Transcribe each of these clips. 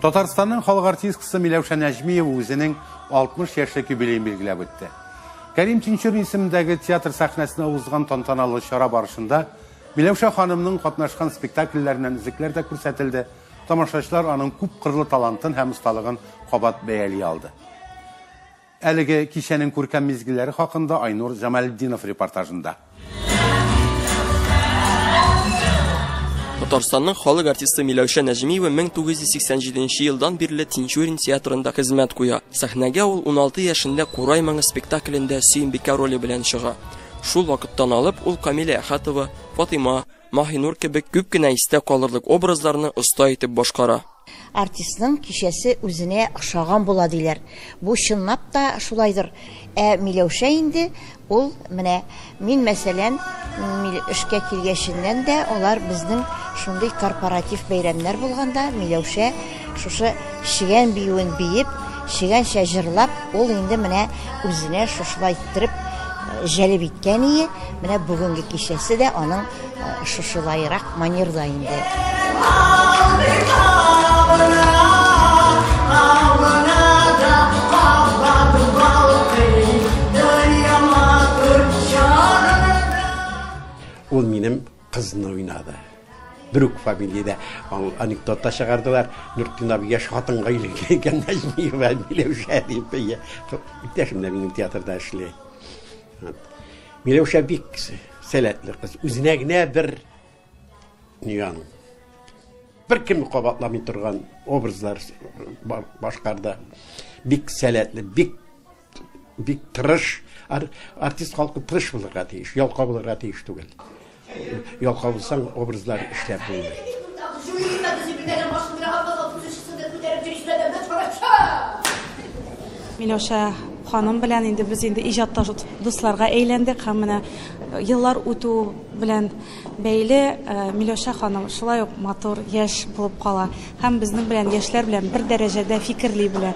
Татарстанның халык артисткасы Миләүшә Нәҗмиева үзенең 60 яшьлек юбилеен билгеләп үтте. Кәрим Тинчур исемендәге театр сәхнәсенә узган тантаналы чара барышында Миләүшә ханымның катнашкан спектакльләреннән үзекләр дә күрсәтелде. Тамашачылар аның күп кырлы талантын һәм осталыгын кабат бәяли алды. Әлеге кичәнең күркәм мизгилләре хакында Айнур Җамалетдинов репортажында. Татарстанның халык артисты Миләүшә Нәҗмиева 1987 елдан бирле Тинчурин театрында хезмәт куя. Сәхнәгә ул 16 яшендә Курай моңы спектаклендә Сөембикә роле белән чыга. Шул вакыттан алып ул Камилә Әхәтова, Фатыйма, Маһинур кебек күп кенә истә калырлык образларны оста итеп башкара. Артистның кичәсе үзенә охшаган була диләр. Бу чынлап та шулайдыр. Миләүшә инде ул менә мин мәсәлән эшкә килгәченнән дә алар безнең шундый корпоратив бәйрәмнәр булганда Миләүшә шушы шигән биюен биеп, шигәнчә җырлап, ул инде менә үзенә шушылай иттереп җәлеп иткән ие. Менә бүгенге кичәсе дә аның шушылайрак манерда инде. Ул минем кызны уйнады. Брук фамилияда анекдотта чыгардылар. Нуртдин абый хатынга өйләнгән Нәҗмиева Миләүшә дип. Иптәшем дә минем театрда эшләй. Миләүшә бик сәләтле кыз. Үзенә генә бер ниян. Бер кем кабатламый торган образлар башкарды. Бик сәләтле, бик тырыш. Артист халкы тырыш булырга тиеш, ялкау булырга тиеш түгел. Ялкау булсаң образлар эшләп булмый. Миләүшә ханым белән инде без инде иҗатта дусларга әйләндек һәм менә еллар үтү белән бәйле Миләүшә ханым шулай ук матур, яшь булып кала һәм безнең белән яшьләр белән бер дәрәҗәдә фикерли белә.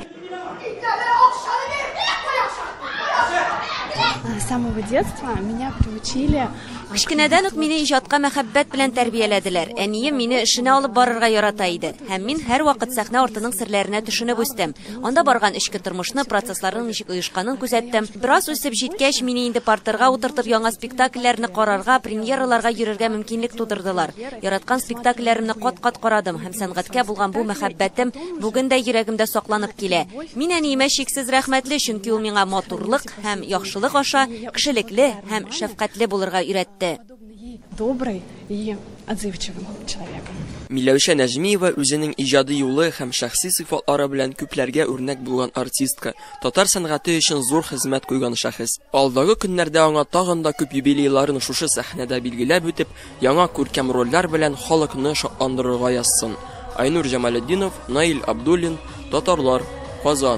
С самого детства меня приучили. Кичкенәдән үк мине иҗатка мәхәббәт белән тәрбияләделәр. Әнием мине эшенә алып барырга ярата иде. Һәм мин һәрвакыт сәхнә артының серләренә төшенеп үстем. Анда барган эчке тормышны, процессларның ничек оешканын күзәттем. Бераз үсеп җиткәч, мине инде партерга утыртып яңа спектакльләрне карарга, премьераларга йөрергә мөмкинлек тудырдылар. Яраткан спектакльләремне кат-кат карадым һәм сәнгатькә булган бу мәхәббәтем бүген дә йөрәгемдә сакланып килә. Мин әниемә чиксез рәхмәтле, чөнки ул миңа матурлык һәм яхшылык аша кешелекле һәм шәфкатьле булырга өйрәтте. Добрый и отзывчивым человеком. Миләүшә Нәҗмиева үзенең иҗади юлы һәм шәхси сыйфатлары белән күпләргә үрнәк булган артистка, татар сәнгате өчен зур хезмәт куйган шәхес. Алдагы көннәрдә аңа тагын да күп юбилейларын шушы сәхнәдә билгеләп үтеп, яңа күркәм рольләр белән халыкны шатландырырга язсын. Айнур Җамалетдинов, Наил Абдуллин, Татарлар, Казан.